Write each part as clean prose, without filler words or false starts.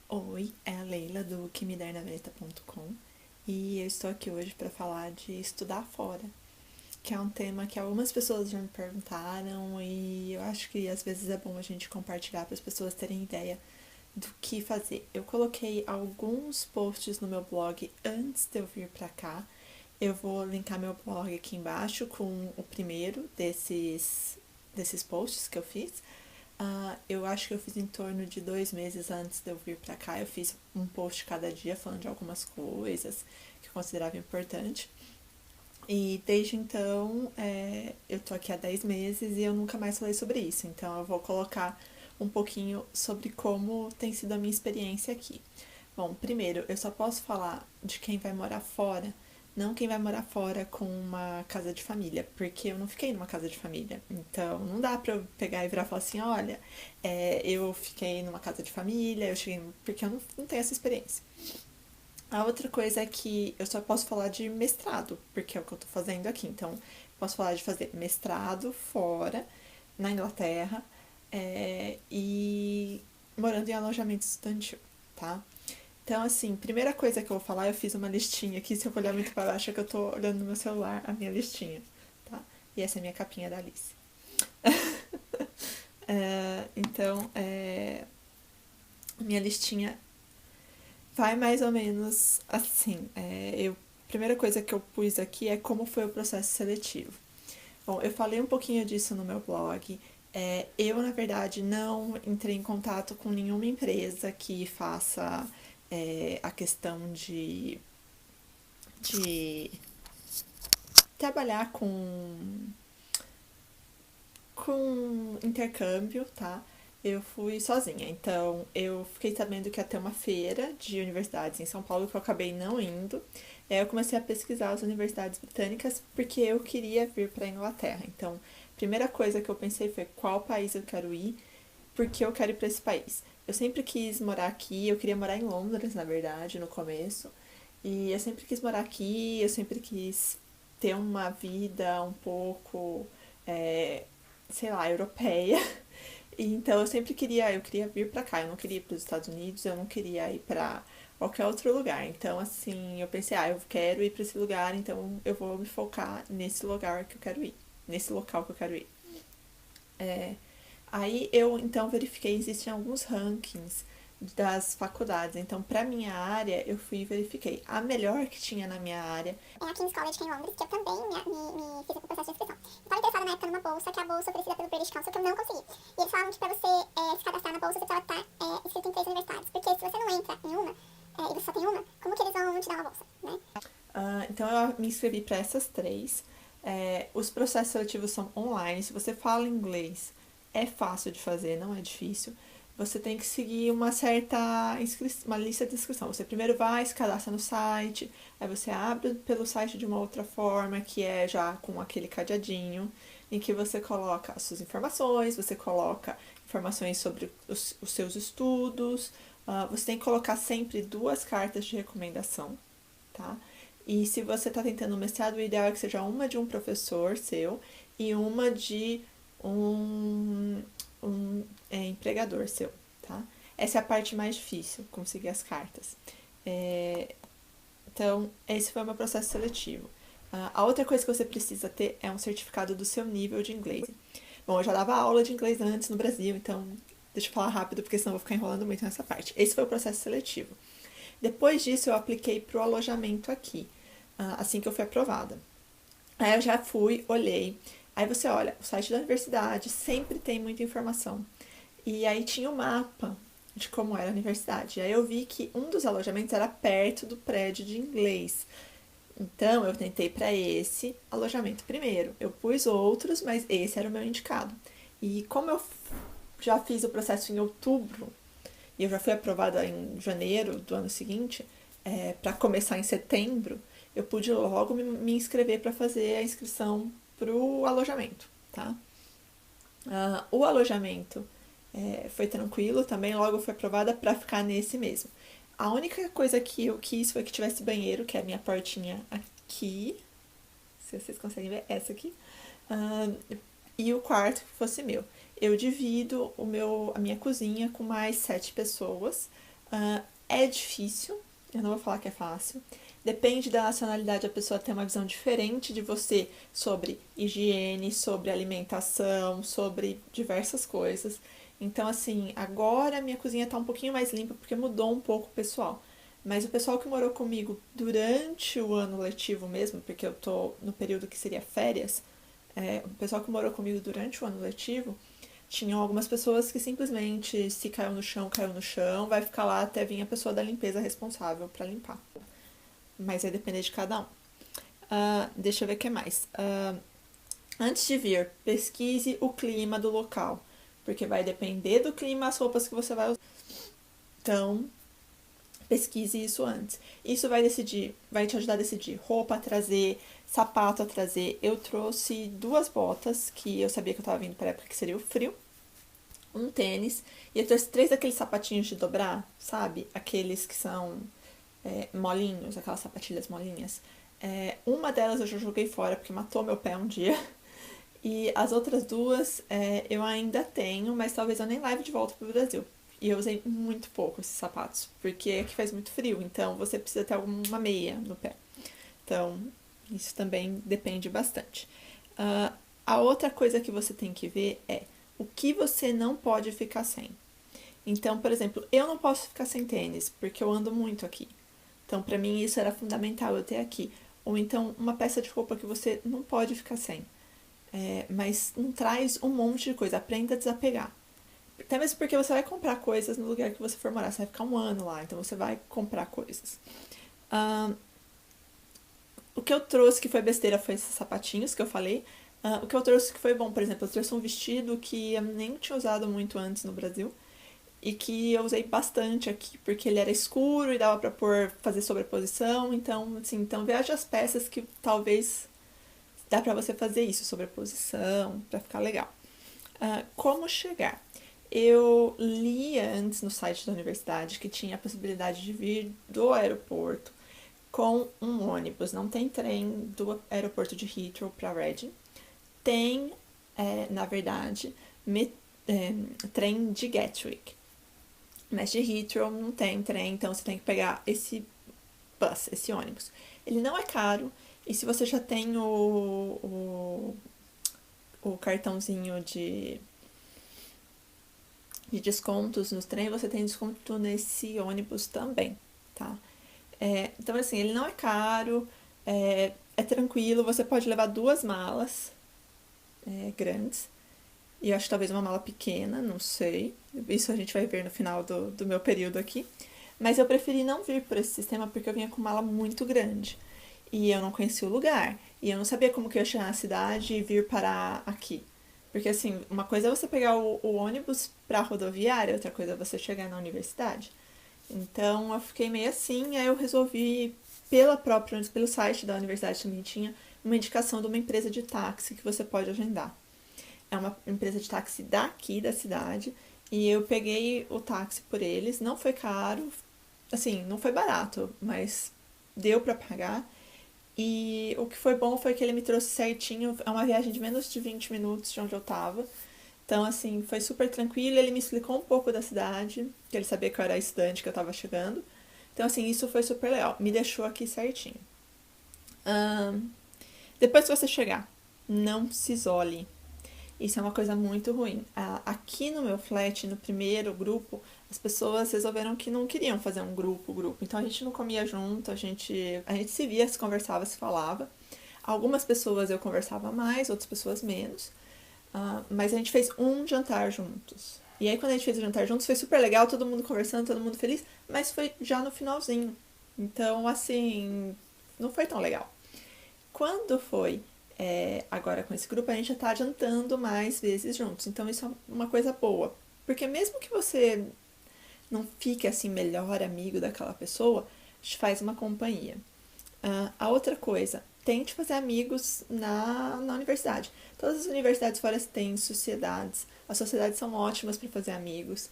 Oi, é a Leila do quemedernaveta.com e eu estou aqui hoje para falar de estudar fora, que é um tema que algumas pessoas já me perguntaram e eu acho que às vezes é bom a gente compartilhar para as pessoas terem ideia do que fazer. Eu coloquei alguns posts no meu blog antes de eu vir para cá. Eu vou linkar meu blog aqui embaixo com o primeiro desses posts que eu fiz. Eu acho que eu fiz em torno de 2 meses antes de eu vir pra cá. Eu fiz um post cada dia falando de algumas coisas que eu considerava importante. E desde então, eu tô aqui há 10 meses e eu nunca mais falei sobre isso. Então eu vou colocar um pouquinho sobre como tem sido a minha experiência aqui. Bom, primeiro, eu só posso falar de quem vai morar fora, não quem vai morar fora com uma casa de família, porque eu não fiquei numa casa de família. Então, não dá pra eu pegar e virar e falar assim: olha, eu fiquei numa casa de família, eu cheguei. Porque eu não tenho essa experiência. A outra coisa é que eu só posso falar de mestrado, porque é o que eu tô fazendo aqui. Então, posso falar de fazer mestrado fora, na Inglaterra, e morando em alojamento estudantil, tá? Então, assim, primeira coisa que eu vou falar, eu fiz uma listinha aqui. Se eu olhar muito para baixo, é que eu tô olhando no meu celular a minha listinha, tá? E essa é a minha capinha da Alice. Então, minha listinha vai mais ou menos assim. Primeira coisa que eu pus aqui é como foi o processo seletivo. Bom, eu falei um pouquinho disso no meu blog. Eu, na verdade, não entrei em contato com nenhuma empresa que faça a questão de trabalhar com intercâmbio, tá? Eu fui sozinha, então eu fiquei sabendo que ia ter uma feira de universidades em São Paulo que eu acabei não indo. Aí eu comecei a pesquisar as universidades britânicas porque eu queria vir para a Inglaterra. Então, a primeira coisa que eu pensei foi qual país eu quero ir, porque eu quero ir para esse país. Eu sempre quis morar aqui, eu queria morar em Londres, na verdade, no começo. E eu sempre quis morar aqui, eu sempre quis ter uma vida um pouco, é, sei lá, europeia. E então eu queria vir pra cá, eu não queria ir pros Estados Unidos, eu não queria ir pra qualquer outro lugar. Então, assim, eu pensei, eu quero ir pra esse lugar, então eu vou me focar nesse lugar que eu quero ir, nesse local que eu quero ir. É, Aí eu então verifiquei, existem alguns rankings das faculdades. Então, para minha área, eu fui e verifiquei. A melhor que tinha na minha área É a King's College, que é em Londres, que eu também me fiz o processo de inscrição. Eu estava interessada na época numa bolsa, que é a bolsa oferecida pelo British Council, que eu não consegui. E eles falavam que pra você se cadastrar na bolsa, você precisava estar inscrito em 3 universidades. Porque se você não entra em uma, e você só tem uma, como que eles vão te dar uma bolsa, né? Então eu me inscrevi para essas três. Os processos seletivos são online. Se você fala inglês, é fácil de fazer, não é difícil. Você tem que seguir uma lista de inscrição. Você primeiro vai, se cadastra no site, aí você abre pelo site de uma outra forma, que é já com aquele cadeadinho, em que você coloca as suas informações, você coloca informações sobre os seus estudos. Você tem que colocar sempre 2 cartas de recomendação, tá? E se você está tentando um mestrado, o ideal é que seja uma de um professor seu e uma de um, empregador seu, tá? Essa é a parte mais difícil, conseguir as cartas. É, então, esse foi o meu processo seletivo. A outra coisa que você precisa ter é um certificado do seu nível de inglês. Bom, eu já dava aula de inglês antes no Brasil, então deixa eu falar rápido, porque senão eu vou ficar enrolando muito nessa parte. Esse foi o processo seletivo. Depois disso, eu apliquei para o alojamento aqui, assim que eu fui aprovada. Aí eu já fui, olhei. Aí você olha, o site da universidade sempre tem muita informação. E aí tinha o um mapa de como era a universidade. Aí eu vi que um dos alojamentos era perto do prédio de inglês. Então eu tentei para esse alojamento primeiro. Eu pus outros, mas esse era o meu indicado. E como eu já fiz o processo em outubro, e eu já fui aprovada em janeiro do ano seguinte, para começar em setembro, eu pude logo me inscrever para fazer a inscrição para o alojamento, tá? O alojamento foi tranquilo também, logo fui aprovada para ficar nesse mesmo. A única coisa que eu quis foi que tivesse banheiro, que é a minha portinha aqui, se vocês conseguem ver, essa aqui, e o quarto que fosse meu. Eu divido a minha cozinha com mais 7 pessoas. É difícil, eu não vou falar que é fácil. Depende da nacionalidade, a pessoa tem uma visão diferente de você sobre higiene, sobre alimentação, sobre diversas coisas. Então, assim, agora minha cozinha tá um pouquinho mais limpa porque mudou um pouco o pessoal. Mas o pessoal que morou comigo durante o ano letivo mesmo, porque eu tô no período que seria férias, o pessoal que morou comigo durante o ano letivo, tinham algumas pessoas que simplesmente, se caiu no chão, vai ficar lá até vir a pessoa da limpeza responsável para limpar. Mas vai depender de cada um. Deixa eu ver o que mais. Antes de vir, pesquise o clima do local, porque vai depender do clima as roupas que você vai usar. Então, pesquise isso antes. Isso vai te ajudar a decidir roupa a trazer, sapato a trazer. Eu trouxe 2 botas, que eu sabia que eu tava vindo pra época que seria o frio, um tênis, e eu trouxe 3 daqueles sapatinhos de dobrar, sabe? Aqueles que são molinhos, aquelas sapatilhas molinhas. Uma delas eu já joguei fora porque matou meu pé um dia. E as outras 2 eu ainda tenho, mas talvez eu nem leve de volta pro Brasil. E eu usei muito pouco esses sapatos, porque aqui faz muito frio, então você precisa ter alguma meia no pé. Então, isso também depende bastante. A outra coisa que você tem que ver é o que você não pode ficar sem. Então, por exemplo, eu não posso ficar sem tênis, porque eu ando muito aqui. Então, pra mim, isso era fundamental eu ter aqui. Ou então, uma peça de roupa que você não pode ficar sem. Mas não traz um monte de coisa. Aprenda a desapegar. Até mesmo porque você vai comprar coisas no lugar que você for morar. Você vai ficar um ano lá, então você vai comprar coisas. O que eu trouxe que foi besteira foi esses sapatinhos que eu falei. O que eu trouxe que foi bom, por exemplo, eu trouxe um vestido que eu nem tinha usado muito antes no Brasil. E que eu usei bastante aqui, porque ele era escuro e dava pra fazer sobreposição. Então, assim, então veja as peças que talvez dá pra você fazer isso, sobreposição, pra ficar legal. Como chegar? Eu li antes no site da universidade que tinha a possibilidade de vir do aeroporto com um ônibus. Não tem trem do aeroporto de Heathrow para Reading. Tem, na verdade, trem de Gatwick. Mas de Heathrow não tem trem, então você tem que pegar esse bus, esse ônibus. Ele não é caro, e se você já tem o cartãozinho de descontos no trem, você tem desconto nesse ônibus também, tá? Então, assim, ele não é caro, é tranquilo, você pode levar 2 malas grandes, e eu acho que talvez uma mala pequena, não sei. Isso a gente vai ver no final do meu período aqui. Mas eu preferi não vir por esse sistema porque eu vinha com mala muito grande. E eu não conhecia o lugar. E eu não sabia como que eu ia chegar na cidade e vir parar aqui. Porque, assim, uma coisa é você pegar o ônibus pra rodoviária, outra coisa é você chegar na universidade. Então, eu fiquei meio assim, aí eu resolvi, pelo site da universidade também tinha uma indicação de uma empresa de táxi que você pode agendar. É uma empresa de táxi daqui da cidade, e eu peguei o táxi por eles, não foi caro, assim, não foi barato, mas deu pra pagar. E o que foi bom foi que ele me trouxe certinho, é uma viagem de menos de 20 minutos de onde eu tava. Então, assim, foi super tranquilo, ele me explicou um pouco da cidade, que ele sabia que eu era estudante, que eu tava chegando. Então, assim, isso foi super legal, me deixou aqui certinho. Depois que você chegar, não se isole. Isso é uma coisa muito ruim. Aqui no meu flat, no primeiro grupo, as pessoas resolveram que não queriam fazer um grupo. Então a gente não comia junto, a gente se via, se conversava, se falava. Algumas pessoas eu conversava mais, outras pessoas menos. Mas a gente fez um jantar juntos. E aí quando a gente fez o jantar juntos foi super legal, todo mundo conversando, todo mundo feliz, mas foi já no finalzinho. Então, assim, não foi tão legal. Quando foi agora com esse grupo, a gente já tá jantando mais vezes juntos. Então isso é uma coisa boa. Porque mesmo que você não fique assim melhor amigo daquela pessoa, te faz uma companhia. A outra coisa, tente fazer amigos na universidade. Todas as universidades fora têm sociedades. As sociedades são ótimas para fazer amigos.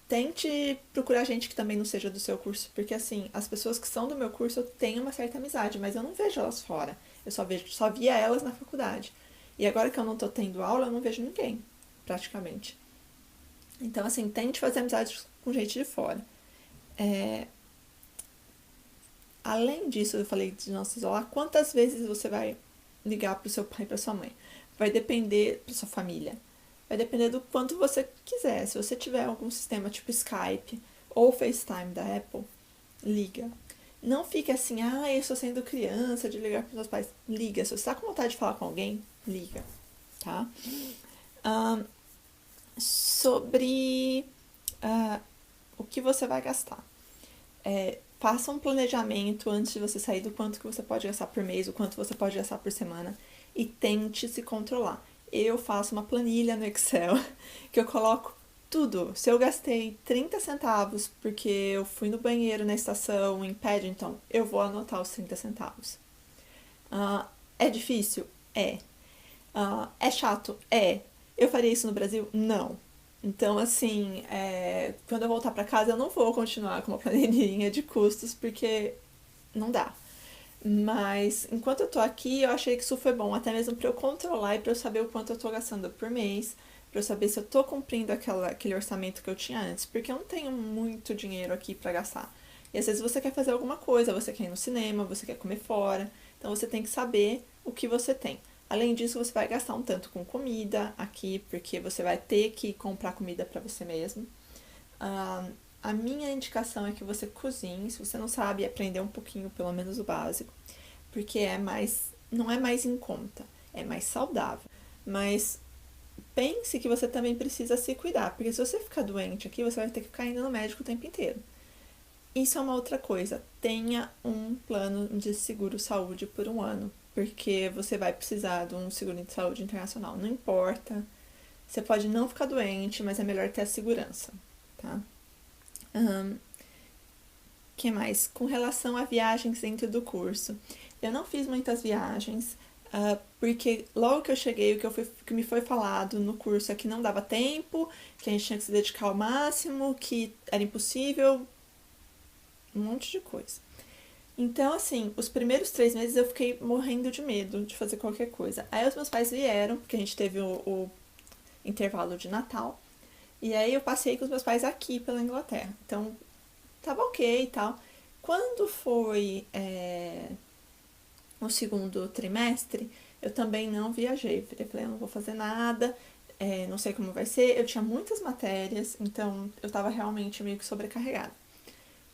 Tente procurar gente que também não seja do seu curso, porque assim, as pessoas que são do meu curso eu tenho uma certa amizade, mas eu não vejo elas fora. Eu só via elas na faculdade. E agora que eu não tô tendo aula, eu não vejo ninguém, praticamente. Então, assim, tente fazer amizade com gente de fora. Além disso, eu falei de não se isolar. Quantas vezes você vai ligar pro seu pai e pra sua mãe? Vai depender, pra sua família. Vai depender do quanto você quiser. Se você tiver algum sistema tipo Skype ou FaceTime da Apple, liga. Não fique assim, eu estou sendo criança de ligar pros meus pais. Liga. Se você tá com vontade de falar com alguém, liga, tá? Sobre o que você vai gastar. Faça um planejamento antes de você sair do quanto que você pode gastar por mês, o quanto você pode gastar por semana e tente se controlar. Eu faço uma planilha no Excel que eu coloco tudo. Se eu gastei 30 centavos porque eu fui no banheiro na estação em Paddington, eu vou anotar os 30 centavos. É difícil? É. É chato? É. Eu faria isso no Brasil? Não. Então, assim, quando eu voltar pra casa, eu não vou continuar com uma planilhinha de custos, porque não dá. Mas, enquanto eu tô aqui, eu achei que isso foi bom, até mesmo pra eu controlar e pra eu saber o quanto eu tô gastando por mês, pra eu saber se eu tô cumprindo aquele orçamento que eu tinha antes, porque eu não tenho muito dinheiro aqui pra gastar. E às vezes você quer fazer alguma coisa, você quer ir no cinema, você quer comer fora, então você tem que saber o que você tem. Além disso, você vai gastar um tanto com comida aqui, porque você vai ter que comprar comida para você mesmo. A minha indicação é que você cozinhe, se você não sabe, aprender um pouquinho, pelo menos o básico, porque não é mais em conta, é mais saudável. Mas pense que você também precisa se cuidar, porque se você ficar doente aqui, você vai ter que ficar indo no médico o tempo inteiro. Isso é uma outra coisa. Tenha um plano de seguro saúde por um ano, porque você vai precisar de um seguro de saúde internacional. Não importa. Você pode não ficar doente, mas é melhor ter a segurança, tá? Que mais? Com relação a viagens dentro do curso. Eu não fiz muitas viagens, porque logo que eu cheguei, que me foi falado no curso é que não dava tempo, que a gente tinha que se dedicar ao máximo, que era impossível, um monte de coisa. Então, assim, os primeiros 3 meses eu fiquei morrendo de medo de fazer qualquer coisa. Aí os meus pais vieram, porque a gente teve o intervalo de Natal, e aí eu passei com os meus pais aqui pela Inglaterra. Então, tava ok e tal. Quando foi no segundo trimestre, eu também não viajei. Eu falei, eu não vou fazer nada, não sei como vai ser. Eu tinha muitas matérias, então eu tava realmente meio que sobrecarregada.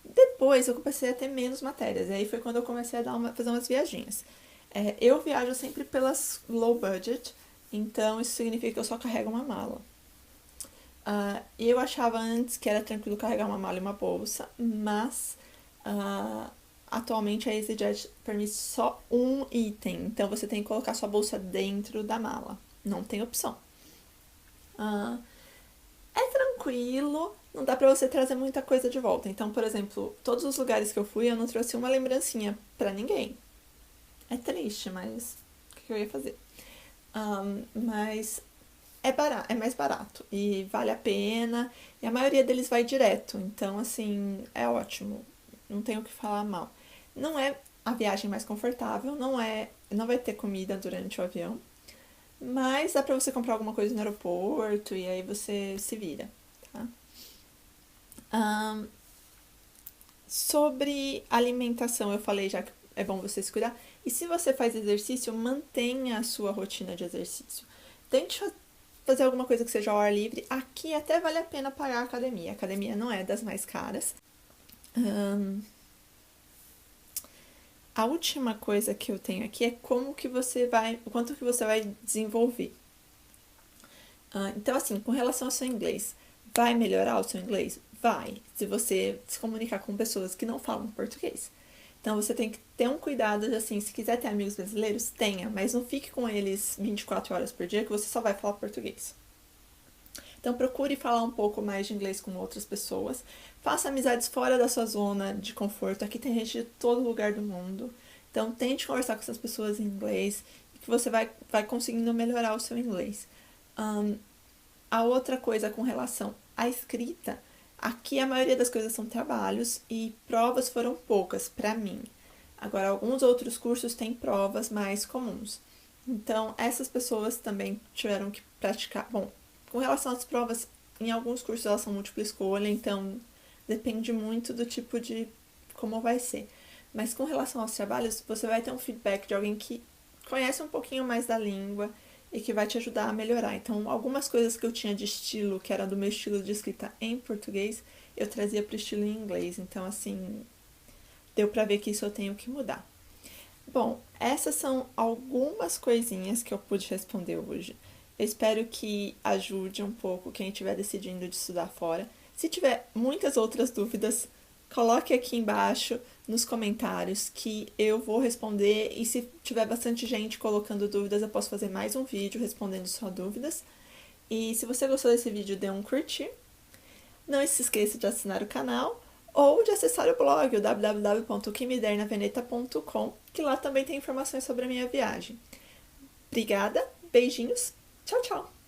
Depois eu comecei a ter menos matérias, e aí foi quando eu comecei a fazer umas viaginhas. Eu viajo sempre pelas low budget, então isso significa que eu só carrego uma mala. Eu achava antes que era tranquilo carregar uma mala e uma bolsa, mas atualmente a EasyJet permite só um item, então você tem que colocar sua bolsa dentro da mala, não tem opção. É tranquilo, não dá pra você trazer muita coisa de volta. Então, por exemplo, todos os lugares que eu fui, eu não trouxe uma lembrancinha pra ninguém. É triste, mas o que eu ia fazer? Mas é mais barato e vale a pena. E a maioria deles vai direto, então assim, é ótimo. Não tenho o que falar mal. Não é a viagem mais confortável, não vai ter comida durante o avião, mas dá pra você comprar alguma coisa no aeroporto e aí você se vira, tá? Sobre alimentação, eu falei já que é bom você se cuidar. E se você faz exercício, mantenha a sua rotina de exercício. Tente fazer alguma coisa que seja ao ar livre. Aqui até vale a pena pagar a academia. A academia não é das mais caras. A última coisa que eu tenho aqui é o quanto que você vai desenvolver. Então, assim, com relação ao seu inglês, vai melhorar o seu inglês? Vai, se você se comunicar com pessoas que não falam português. Então, você tem que ter um cuidado, assim, se quiser ter amigos brasileiros, tenha, mas não fique com eles 24 horas por dia, que você só vai falar português. Então, procure falar um pouco mais de inglês com outras pessoas. Faça amizades fora da sua zona de conforto. Aqui tem gente de todo lugar do mundo. Então, tente conversar com essas pessoas em inglês, que você vai conseguindo melhorar o seu inglês. A outra coisa com relação à escrita, aqui a maioria das coisas são trabalhos e provas foram poucas para mim. Agora, alguns outros cursos têm provas mais comuns. Então, essas pessoas também tiveram que praticar. Bom, com relação às provas em alguns cursos elas são múltipla escolha, então depende muito do tipo de como vai ser. Mas com relação aos trabalhos, você vai ter um feedback de alguém que conhece um pouquinho mais da língua e que vai te ajudar a melhorar. Então, algumas coisas que eu tinha de estilo, que era do meu estilo de escrita em português, eu trazia para o estilo em inglês. Então, assim, deu para ver que isso eu tenho que mudar. Bom, essas são algumas coisinhas que eu pude responder hoje. Eu espero que ajude um pouco quem estiver decidindo de estudar fora. Se tiver muitas outras dúvidas, coloque aqui embaixo nos comentários que eu vou responder. E se tiver bastante gente colocando dúvidas, eu posso fazer mais um vídeo respondendo só dúvidas. E se você gostou desse vídeo, dê um curtir. Não se esqueça de assinar o canal ou de acessar o blog, o www.quimidernaveneta.com, que lá também tem informações sobre a minha viagem. Obrigada, beijinhos, tchau, tchau!